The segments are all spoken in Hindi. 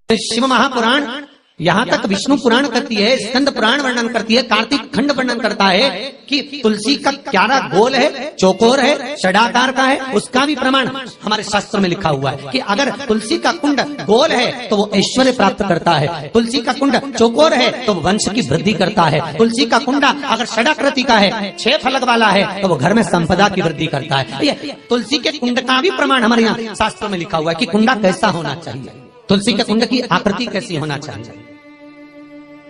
शिव महापुराण यहाँ तक विष्णु पुराण करती है, स्कंद पुराण वर्णन करती है, कार्तिक खंड वर्णन करता है कि तुलसी का क्यारा गोल है, चौकोर है, षडाकार का है। उसका भी प्रमाण हमारे शास्त्र में लिखा हुआ है कि अगर तुलसी का कुंड गोल है तो वो ऐश्वर्य प्राप्त करता है, तुलसी का कुंड चौकोर है तो वंश की वृद्धि करता है, तुलसी का कुंडा अगर षडाकृति का है, 6 फलक वाला है तो वो घर में संपदा की वृद्धि करता है। ये तुलसी के कुंड का भी प्रमाण हमारे यहाँ शास्त्र में लिखा हुआ है कि कुंडा कैसा होना चाहिए, तुलसी के कुंड की आकृति कैसी होना चाहिए,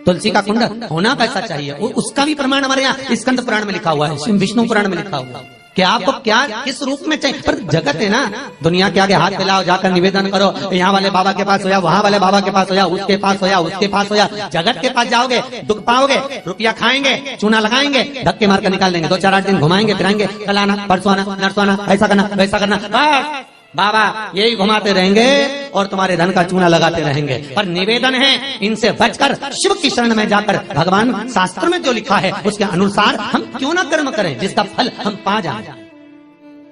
तुलसी का कुंड होना कैसा चाहिए, उसका भी प्रमाण हमारे यहाँ स्कंद पुराण में लिखा हुआ है, विष्णु पुराण में लिखा हुआ है कि आपको क्या किस रूप में चाहिए। पर जगत है ना, दुनिया के आगे हाथ फैलाओ, जाकर निवेदन करो, यहाँ वाले बाबा के पास हो या वहाँ वाले बाबा के पास हो या उसके पास हो या उसके पास हो या जगत के पास जाओगे दुख पाओगे, रुपया खाएंगे, चूना लगाएंगे, धक्के मारकर निकाल देंगे, 2-4-8 दिन घुमाएंगे फिराएंगे, कल आना परसों आना नरसों आना, ऐसा करना वैसा करना, बस बाबा यही घुमाते रहेंगे और तुम्हारे धन का चूना लगाते रहेंगे। पर निवेदन है इनसे बचकर शिव की शरण में जाकर भगवान शास्त्र में जो लिखा है उसके अनुसार हम क्यों ना कर्म करें जिसका फल हम पा जाएं,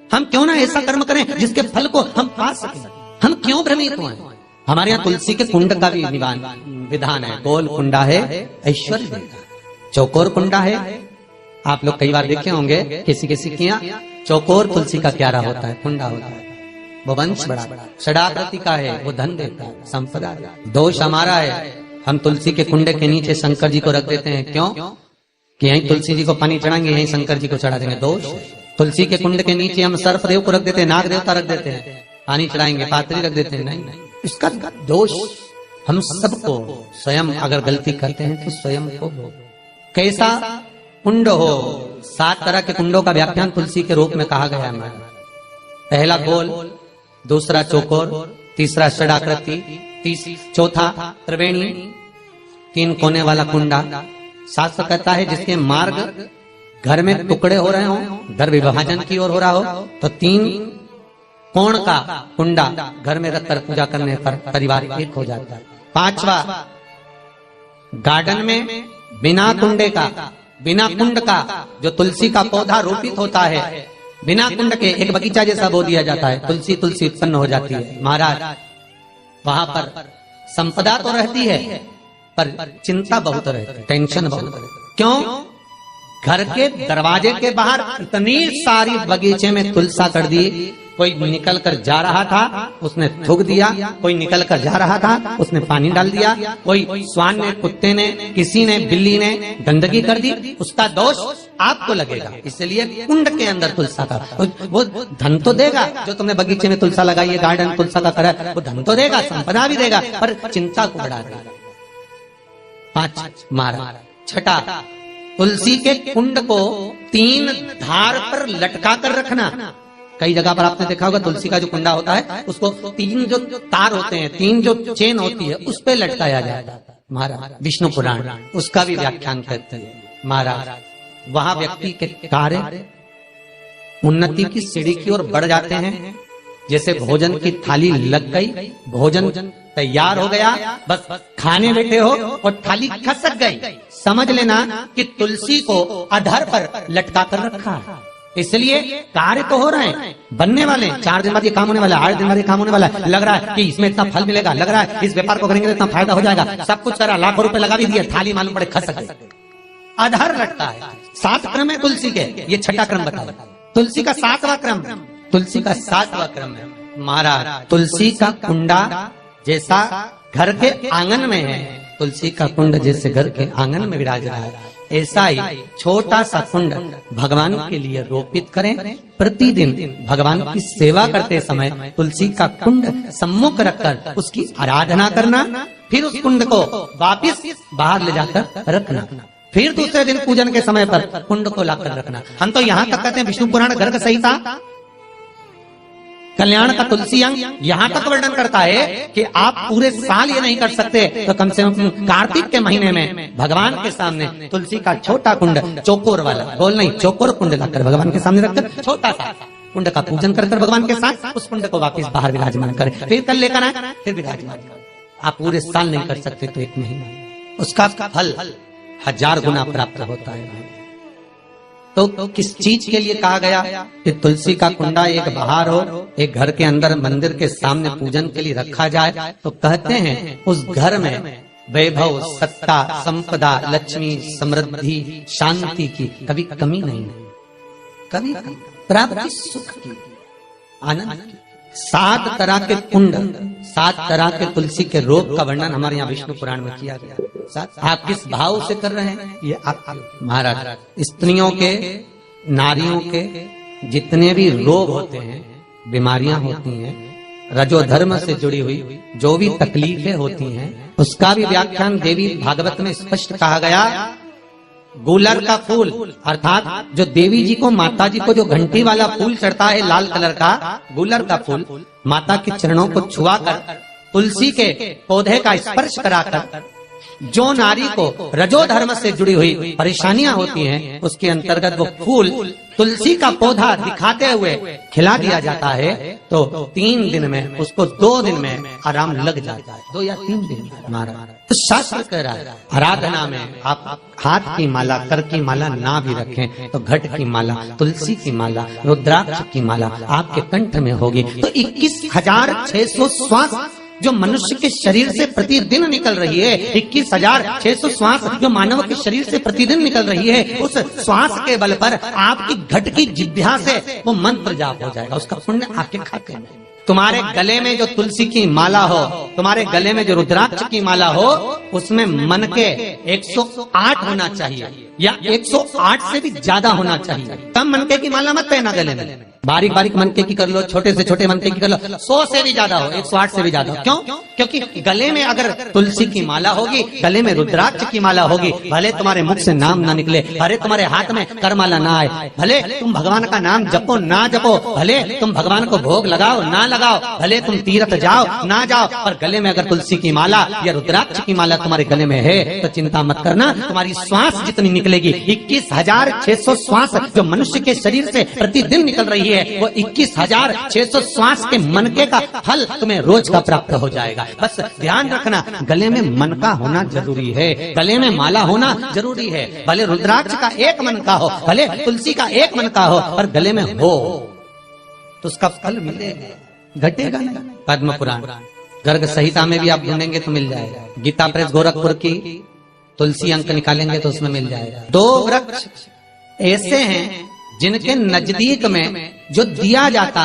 हम क्यों ना ऐसा कर्म करें जिसके फल को हम पा सकें, हम क्यों भ्रमित हुए। हमारे यहाँ तुलसी के कुंड का भी विधान है, गोल कुंडा है ऐश्वर्य देता, चौकोर कुंडा है। आप लोग कई बार देखे होंगे किसी किसी के यहाँ चौकोर तुलसी का क्यारा होता है, कुंडा होता है, वो वंश बड़ा, षडाकृति का है, वो धन देता है, संपदा देता है। दोष हमारा है, हम तुलसी के कुंडे के नीचे शंकर जी को रख देते हैं, क्यों कि यहीं तुलसी जी को पानी चढ़ाएंगे, यहीं शंकर जी को चढ़ा देंगे, दोष है। तुलसी के कुंड के नीचे हम सर्पदेव को रख देते हैं, नाग देवता रख देते हैं, पानी चढ़ाएंगे, पात्री रख देते हैं, नहीं इसका दोष हम सबको स्वयं अगर गलती करते हैं तो स्वयं को। कैसा कुंड हो, 7 तरह के कुंडों का व्याख्यान तुलसी के रूप में कहा गया है। पहला गोल, दूसरा चौकोर, तीसरा षडाकृति, चौथा त्रिवेणी, 3 कोने वाला कुंडा। शास्त्र कहता है जिसके मार्ग घर में टुकड़े हो रहे हो, घर विभाजन की ओर हो रहा हो, तो 3 कोण का कुंडा घर में रखकर पूजा करने पर परिवार एक हो जाता है। 5वां, गार्डन में बिना कुंडे का, बिना कुंड का जो तुलसी का पौधा रोपित होता है, बिना कुंड के एक बगीचा जैसा बो दिया जाता है, तुलसी तुलसी उत्पन्न हो जाती है। महाराज वहां पर संपदा तो रहती है पर चिंता बहुत रहती है, टेंशन बहुत रहती है। क्यों? घर के दरवाजे के बाहर इतनी सारी बगीचे में तुलसा कर दी, कोई निकल कर जा रहा था उसने थूक दिया, कोई निकल कर जा रहा था उसने पानी डाल दिया, कोई श्वान ने, कुत्ते ने, किसी ने, बिल्ली ने गंदगी कर दी, उसका दोष आपको लगेगा। इसलिए कुंड के अंदर तुलसा का वो धन तो देगा, जो तुमने बगीचे में तुलसा लगाई है, गार्डन तुलसा का करा, वो धन तो देगा, संपदा भी देगा, पर चिंता को बढ़ा देगा। 5 मारा। छठा, तुलसी के कुंड को 3 धार पर लटका कर रखना। कई जगह पर आपने देखा होगा तुलसी का जो कुंडा होता है उसको 3 जो तार होते हैं, 3 जो चेन होती है उस पे लटकाया जाता है। महाराज विष्णु पुराण उसका भी व्याख्यान करते हैं। महाराज वहां व्यक्ति के कार्य उन्नति की सीढ़ी की ओर बढ़ जाते हैं। जैसे भोजन की थाली लग गई, भोजन तैयार हो गया, बस खाने बैठे हो और थाली खसक गई, समझ लेना कि तुलसी को अधर पर लटका कर रखा है। इसलिए कार्य तो हो रहे हैं, बनने वाले, 4 दिन बाद ये काम होने वाला, 8 दिन बाद ये काम होने वाला, लग रहा है कि इसमें इतना फल मिलेगा, लग रहा है इस व्यापार को करेंगे तो इतना फायदा हो जाएगा, सब कुछ करा, लाखों रुपए लगा भी दिए, थाली मालूम पड़े खसक गई, अधर लटका है। 7 क्रम है तुलसी के, ये 6ठा क्रम बताओ। तुलसी का 7वां क्रम, तुलसी का 7वां क्रम है। महाराज तुलसी का कुंडा जैसा घर के आंगन में है, तुलसी का कुंड जैसे घर के आंगन में विराज रहा है, ऐसा ही छोटा सा कुंड भगवान के लिए रोपित करें। प्रतिदिन भगवान की सेवा करते समय तुलसी का कुंड सम्मुख रखकर उसकी आराधना करना, फिर उस कुंड को वापिस बाहर ले जाकर रखना, फिर दूसरे दिन पूजन के समय पर कुंड को लाकर रखना। हम तो यहाँ तक कहते हैं विष्णु पुराण गर्ग संहिता कल्याण का तुलसी अंग यहाँ तक वर्णन करता है कि आप पूरे साल ये नहीं कर सकते तो कम से कम कार्तिक के महीने में भगवान के सामने तुलसी का छोटा कुंड, चौकोर वाला, गोल नहीं, चौकोर कुंड लाकर भगवान के सामने रखकर छोटा सा कुंड का पूजन कर भगवान के साथ उस कुंड को वापस बाहर विराजमान करें, फिर कल लेकर आए, फिर विराजमान करें। आप पूरे साल नहीं कर सकते तो 1 महीना, उसका फल 1000 गुना प्राप्त होता है। तो किस चीज के लिए कहा गया कि तुलसी का कुंडा एक बाहर हो, एक घर के अंदर मंदिर के सामने पूजन के लिए रखा जाए? तो कहते हैं उस घर में वैभव, सत्ता, संपदा, लक्ष्मी, समृद्धि, शांति की कभी कमी नहीं, कभी प्राप्ति, सुख की, आनंद की। 7 तरह के कुंड, 7 तरह के तुलसी के रोग का वर्णन हमारे यहाँ विष्णु पुराण में किया गया। आप किस भाव से कर रहे हैं ये आप महाराज। स्त्रियों के, नारियों के जितने भी रोग होते हैं, बीमारियां होती हैं, रजोधर्म से जुड़ी हुई जो भी तकलीफें होती हैं, उसका भी व्याख्यान देवी भागवत में स्पष्ट कहा गया। गुलर का फूल अर्थात जो देवी जी को, माता जी को जो घंटी वाला फूल चढ़ता है लाल कलर का, गुलर का फूल, माता के चरणों को छुआकर, तुलसी के पौधे का स्पर्श कराकर जो नारी को रजोधर्म से जुड़ी हुई परेशानियां होती हैं, उसके अंतर्गत वो फूल तुलसी का पौधा दिखाते हुए खिला दिया जाता है। तो 3 दिन में उसको 2 दिन में आराम लग जाता है, 2 या 3 दिन महाराज। तो शास्त्र कह रहा है आराधना में आप हाथ की माला, कर की माला ना भी रखें तो घट की माला, तुलसी की माला, रुद्राक्ष की माला आपके कंठ में होगी। तो 21,600 श्वास जो मनुष्य के शरीर से प्रतिदिन निकल रही है, 21,600 श्वास जो मानव के शरीर से प्रतिदिन निकल रही है, उस श्वास के बल पर आपकी घट की जिह्वा से वो मंत्र जाप हो जाएगा, उसका पुण्य आपके खाते में। तुम्हारे गले में जो तुलसी की माला हो, तुम्हारे गले में जो रुद्राक्ष की माला हो, उसमें मन के 108 होना चाहिए या 108 से भी ज्यादा होना चाहिए। कम मनके की माला मत पहना गले में, बारीक बारीक मनके की कर लो, छोटे से छोटे मनके की कर लो, 100 से भी ज्यादा हो, 108 से भी ज्यादा हो। क्यों? क्योंकि गले में अगर तुलसी की माला होगी, गले में रुद्राक्ष की माला होगी, भले तुम्हारे मुख से नाम ना निकले, भले तुम्हारे हाथ में करमाला ना आए, भले तुम भगवान का नाम जपो ना जपो, भले तुम भगवान को भोग लगाओ ना लगाओ, भले तुम तीर्थ जाओ ना जाओ, पर गले में अगर तुलसी की माला या रुद्राक्ष की माला तुम्हारे गले में है तो चिंता मत करना, तुम्हारी श्वास जितनी निकलेगी, 21,600 श्वास जो मनुष्य के शरीर से प्रतिदिन निकल रही है, वो 21,600 श्वास के मनके का फल तुम्हें रोज का प्राप्त हो जाएगा। बस ध्यान रखना, गले में मनका होना जरूरी है, गले में माला होना जरूरी है। भले रुद्राक्ष का एक मनका हो, भले तुलसी का एक मनका हो, और गले में हो तो उसका फल मिलेगा, घटेगा नहीं। पद्म पुराण, गर्ग संहिता में भी आप ढूंढेंगे तो मिल जाएगा। गीता प्रेस गोरखपुर की तुलसी अंक निकालेंगे तो उसमें मिल जाएगा। 2 वृक्ष ऐसे हैं जिनके नजदीक में जो दिया जाता है